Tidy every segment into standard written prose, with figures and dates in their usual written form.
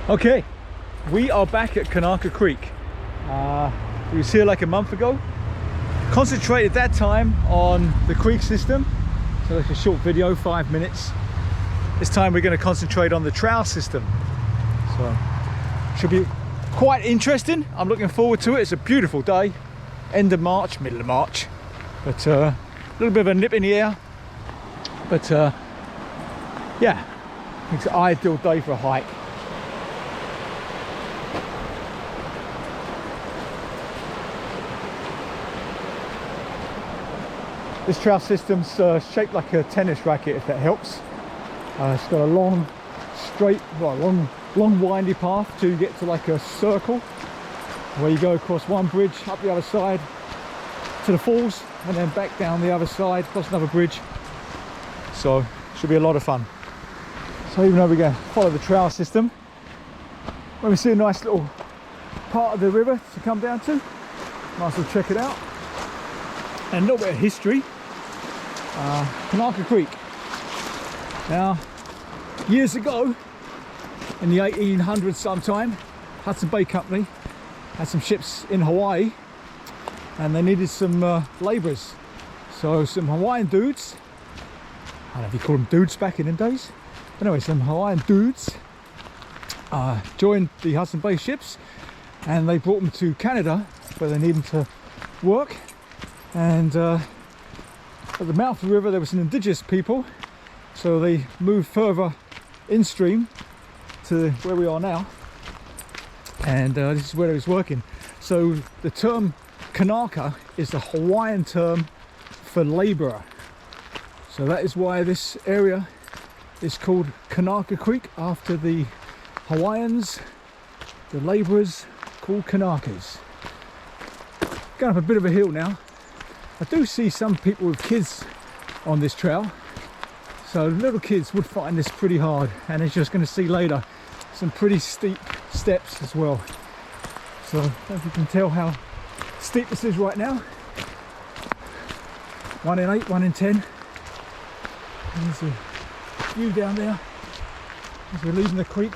Okay, we are back at Kanaka Creek. We was here like a month ago. Concentrated that time on the creek system. So like a short video, 5 minutes. This time we're going to concentrate on the trail system. So should be quite interesting. I'm looking forward to it. It's a beautiful day. End of March, middle of March. But a little bit of a nip in the air. But yeah, it's an ideal day for a hike. This trail system's shaped like a tennis racket, if that helps. It's got a long, straight, well, long windy path to get to like a circle where you go across one bridge, up the other side to the falls, and then back down the other side, across another bridge. So, should be a lot of fun. So even though we're going to follow the trail system, when we see a nice little part of the river to come down to, might as well check it out. And a little bit of history. Kanaka Creek. Now, years ago, in the 1800s sometime, Hudson Bay Company had some ships in Hawaii and they needed some labourers. So some Hawaiian dudes, I don't know if you call them dudes back in them days, but anyway, some Hawaiian dudes joined the Hudson Bay ships and they brought them to Canada where they needed to work. And at the mouth of the river there were some indigenous people, so they moved further instream to where we are now, and this is where they was working. So the term Kanaka is the Hawaiian term for labourer, so that is why this area is called Kanaka Creek, after the Hawaiians, the labourers called Kanakas. Going up a bit of a hill now. I do see some people with kids on this trail, so little kids would find this pretty hard, and as you're just going to see later, some pretty steep steps as well. So I don't know if you can tell how steep this is right now. 1 in 8, 1 in 10. And there's a view down there as we're leaving the creek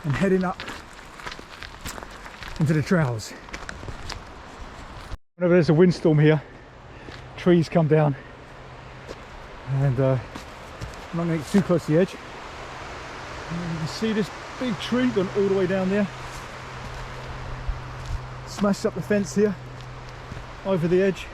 and heading up into the trails. Whenever there's a windstorm here, trees come down, and I'm not going to get too close to the edge. And you can see this big tree going all the way down there. Smashed up the fence here, over the edge.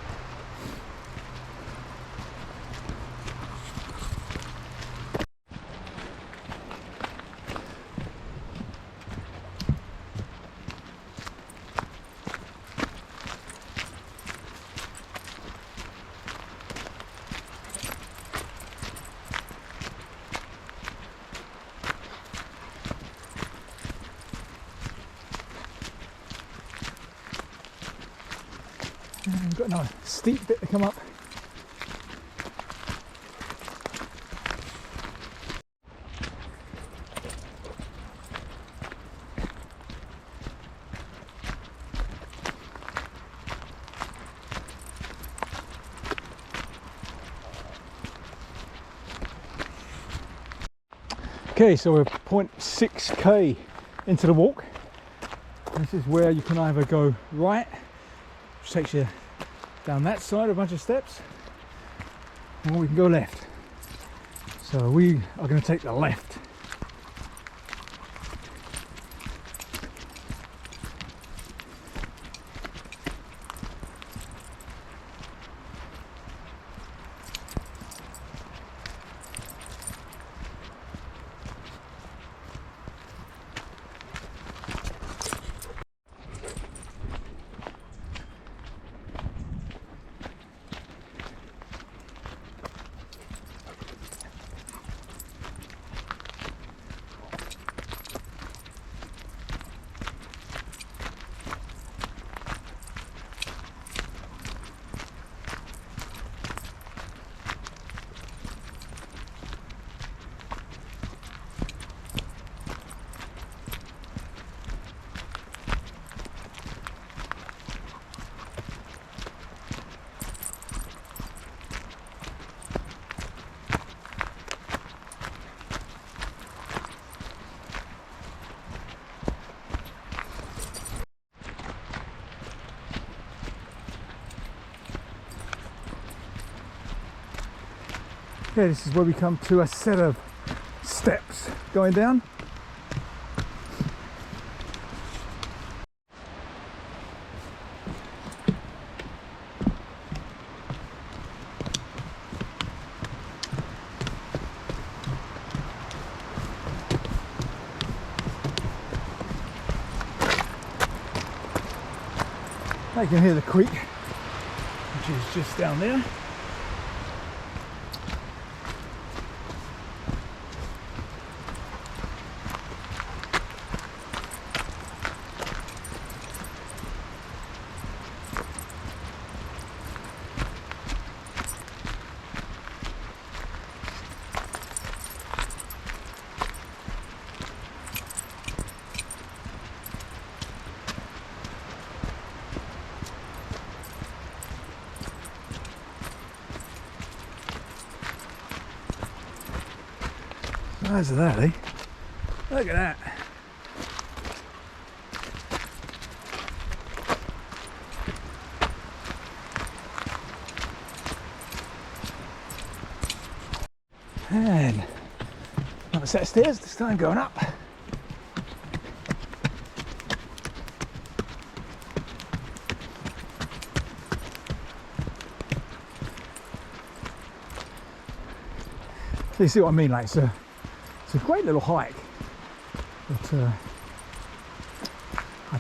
And we've got another steep bit to come up. Okay, so we're 0.6k into the walk. This is where you can either go right, which takes you down that side, a bunch of steps, or we can go left. So we are going to take the left. Yeah, this is where we come to a set of steps going down. You can hear the creek, which is just down there. Size of that, eh? Look at that. And another set of stairs, this time going up. So you see what I mean? Like, it's a great little hike, but I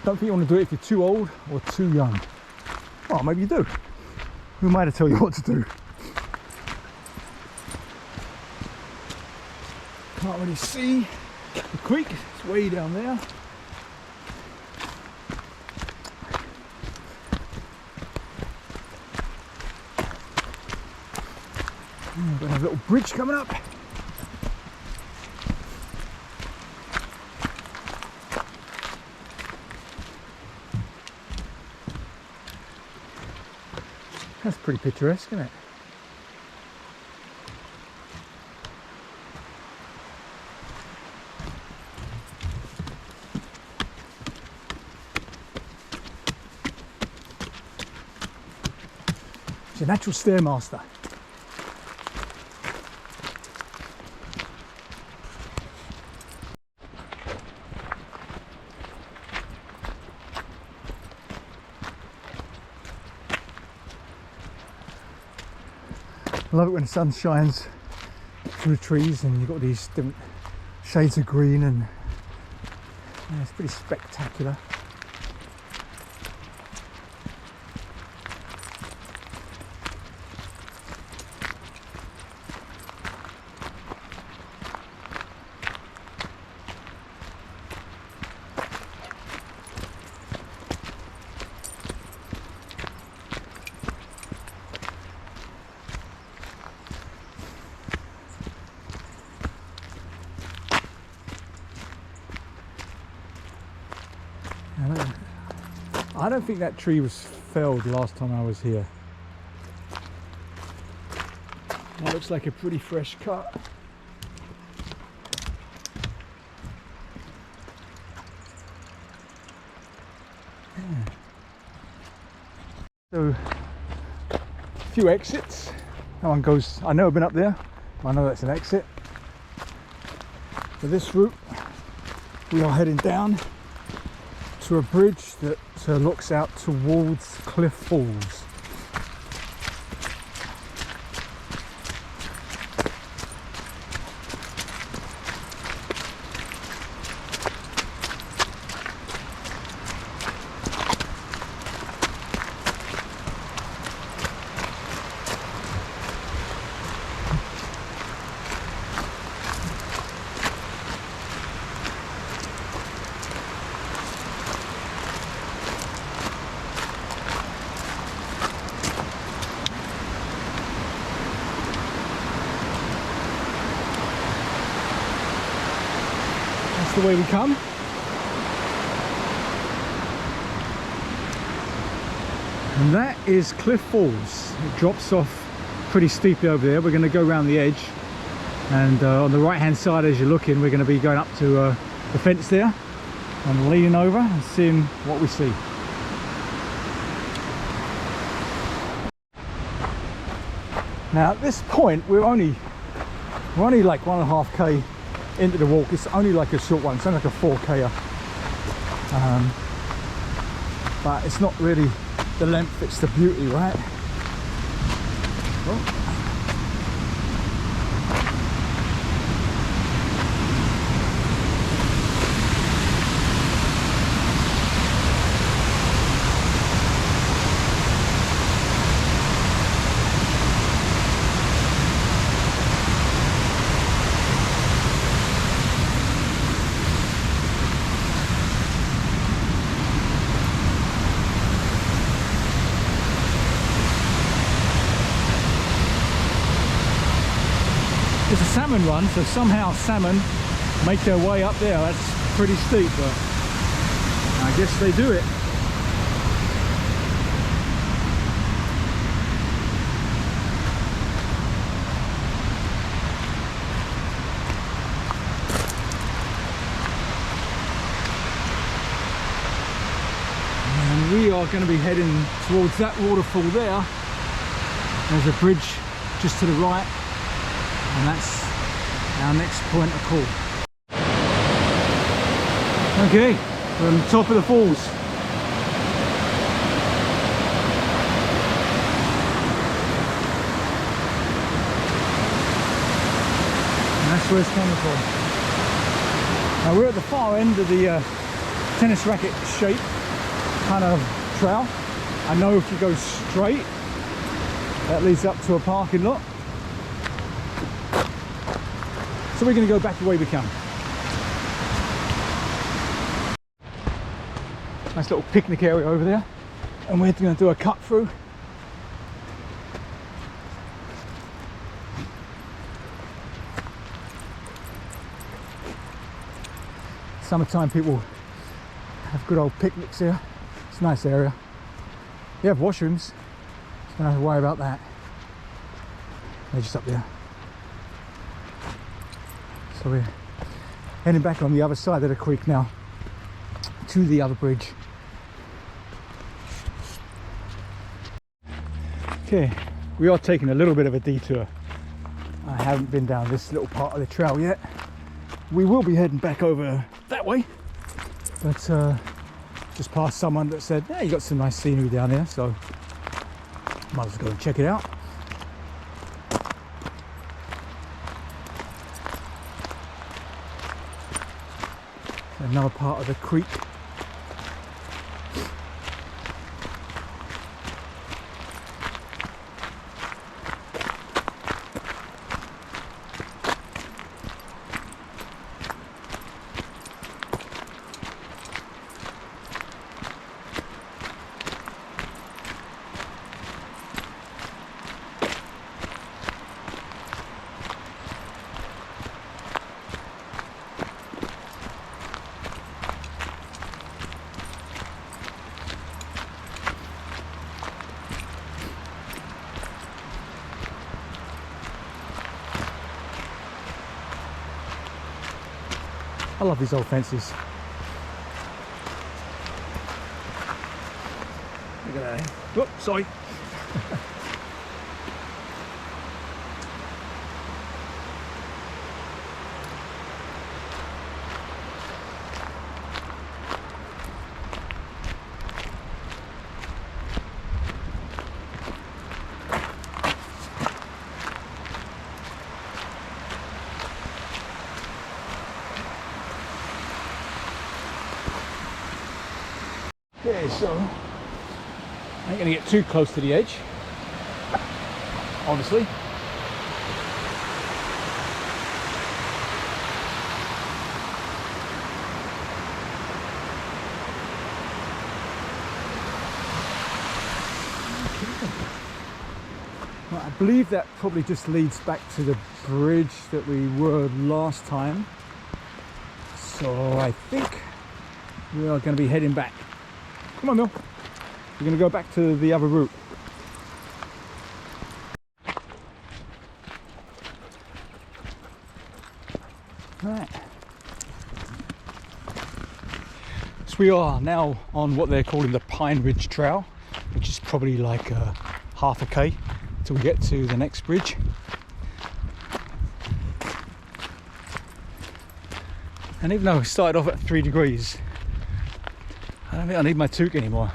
don't think you want to do it if you're too old or too young. Well, maybe you do. Who am I to tell you what to do? Can't really see the creek, it's way down there. We've got a little bridge coming up. That's pretty picturesque, isn't it? It's a natural stairmaster. I love it when the sun shines through the trees and you've got these different shades of green, and yeah, it's pretty spectacular. I don't think that tree was felled last time I was here. That looks like a pretty fresh cut. Yeah. So, a few exits. That one goes, I know I've been up there, I know that's an exit. For this route, we are heading down to a bridge that looks out towards Cliff Falls. The way we come. And that is Cliff Falls. It drops off pretty steeply over there. We're going to go around the edge, and on the right hand side as you're looking, we're going to be going up to the fence there and leaning over and seeing what we see. Now at this point we're only We're only like 1.5k into the walk. It's only like a short one. It's only like a 4k. But it's not really the length, it's the beauty, right? Oh. It's a salmon run, so somehow salmon make their way up there. That's pretty steep, but I guess they do it. And we are going to be heading towards that waterfall there. There's a bridge just to the right. And that's our next point of call. Okay, we're on the top of the falls. And that's where it's coming from. Now we're at the far end of the tennis racket shape kind of trail. I know if you go straight, that leads up to a parking lot. So we're going to go back the way we come. Nice little picnic area over there. And we're going to do a cut through. Summertime people have good old picnics here. It's a nice area. They have washrooms, so don't have to worry about that. They're just up there. So we're heading back on the other side of the creek now to the other bridge. Okay, we are taking a little bit of a detour. I haven't been down this little part of the trail yet. We will be heading back over that way, but just past someone that said, "Yeah, you got some nice scenery down there, so might as well go and check it out." Another part of the creek. I love these old fences. Look at that. Oh, sorry. Okay, so I ain't gonna get too close to the edge, obviously. Well, I believe that probably just leads back to the bridge that we were last time. So I think we are going to be heading back. Come on, Mill. We're going to go back to the other route. Right. So we are now on what they're calling the Pine Ridge Trail, which is probably like half a K till we get to the next bridge. And even though I started off at 3 degrees, I don't think I need my toque anymore.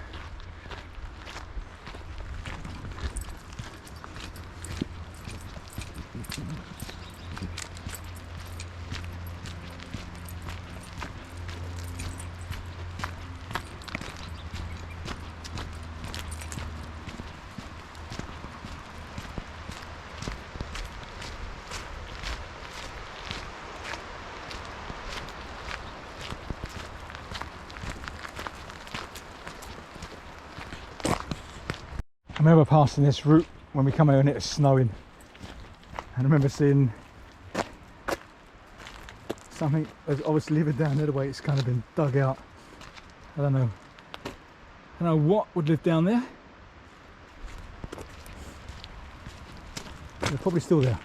I remember passing this route when we come out and it was snowing, and I remember seeing something that's obviously living down there the way it's kind of been dug out. I don't know what would live down there. They're probably still there.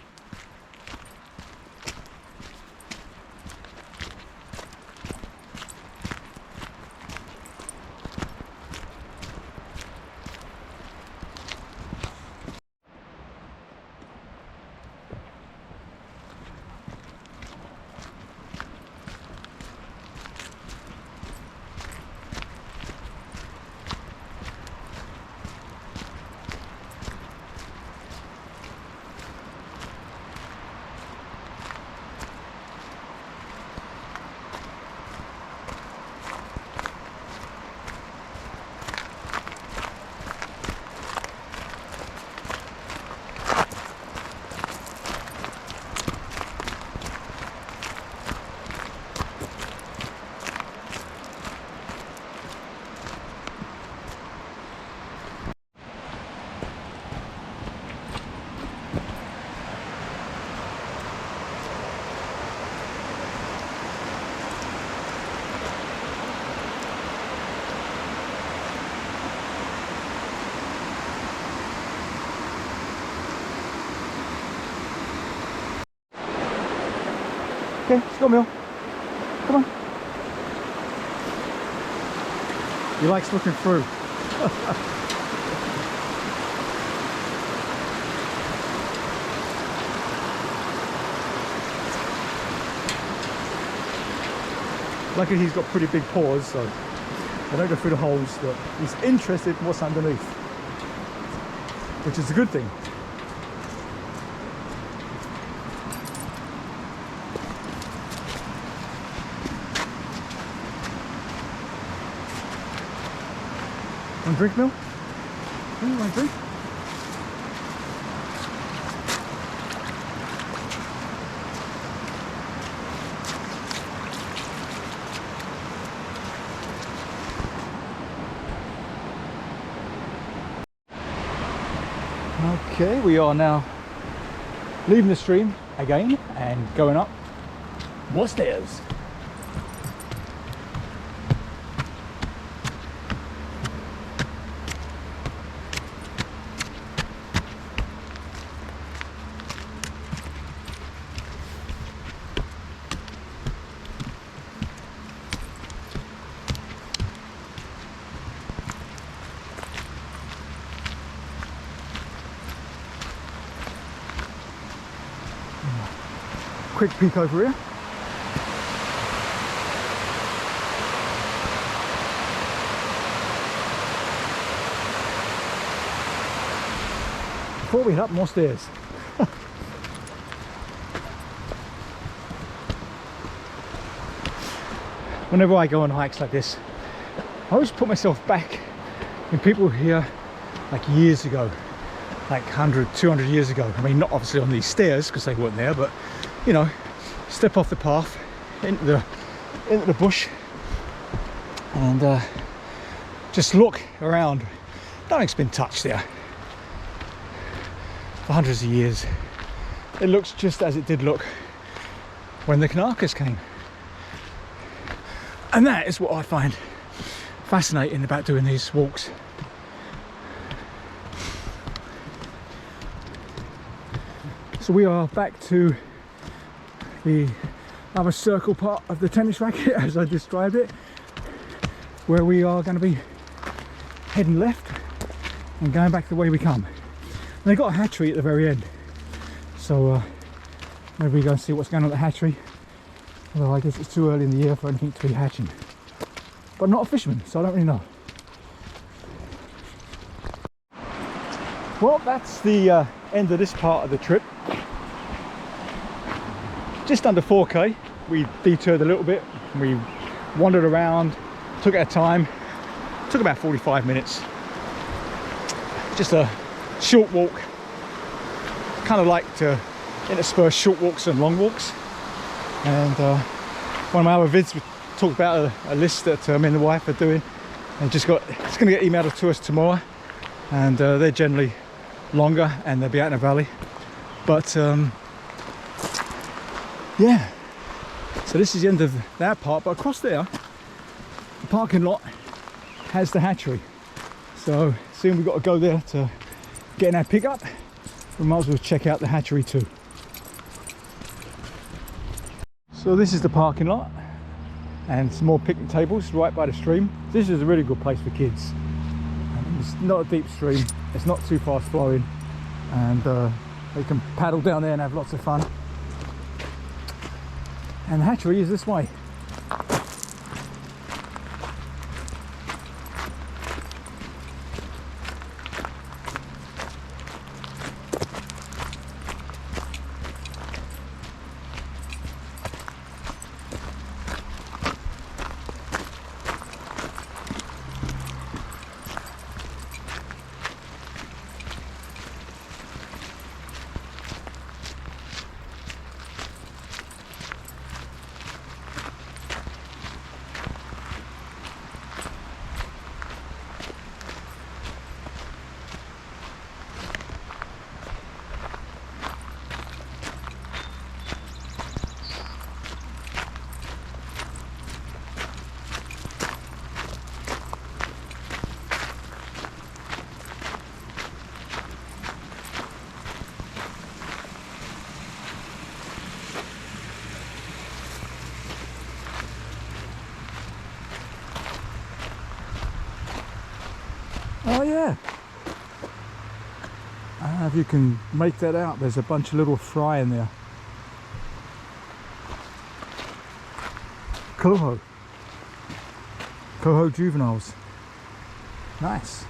Okay, let's go, Mill. Come on. He likes looking through. Luckily he's got pretty big paws, so they don't go through the holes, but he's interested in what's underneath, which is a good thing. Want a drink, Mill? You want a drink? Okay, we are now leaving the stream again and going up more stairs. Quick peek over here. Before we head up more stairs. Whenever I go on hikes like this, I always put myself back when people were here like years ago, like 100, 200 years ago. I mean, not obviously on these stairs because they weren't there, but you know, step off the path into the bush and just look around. Nothing's been touched there for hundreds of years. It looks just as it did look when the Kanakas came. And that is what I find fascinating about doing these walks. So we are back to the other circle part of the tennis racket, as I described it, where we are going to be heading left and going back the way we come. And they got a hatchery at the very end, so maybe we go and see what's going on at the hatchery Although I guess it's too early in the year for anything to be hatching. But I'm not a fisherman, so I don't really know. Well, that's the end of this part of the trip. Just under 4k. We detoured a little bit. We wandered around, took our time. Took about 45 minutes. Just a short walk. Kind of like to intersperse short walks and long walks. And one of my other vids, we talked about a list that me and the wife are doing. And it's going to get emailed to us tomorrow. And they're generally longer and they'll be out in the valley. But yeah. So this is the end of that part. But across there, the parking lot has the hatchery. So soon we've got to go there to get in our pickup. We might as well check out the hatchery too. So this is the parking lot and some more picnic tables right by the stream. This is a really good place for kids. It's not a deep stream, it's not too fast flowing, and they can paddle down there and have lots of fun. And the hatchery is this way. Oh yeah, I don't know if you can make that out. There's a bunch of little fry in there. Coho juveniles. Nice.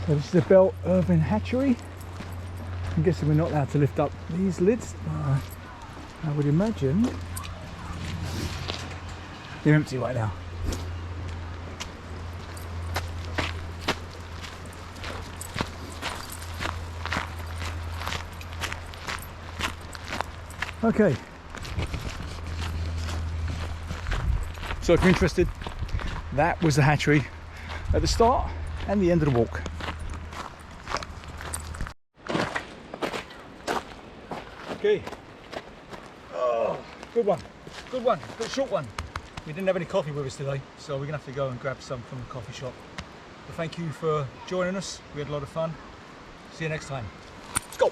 So this is the Bell Irvin hatchery. I'm guessing we're not allowed to lift up these lids. I would imagine they're empty right now. Okay. So if you're interested, that was the hatchery at the start and the end of the walk. Okay. Oh, good one, good short one. We didn't have any coffee with us today, so we're gonna have to go and grab some from the coffee shop. But thank you for joining us. We had a lot of fun. See you next time. Let's go.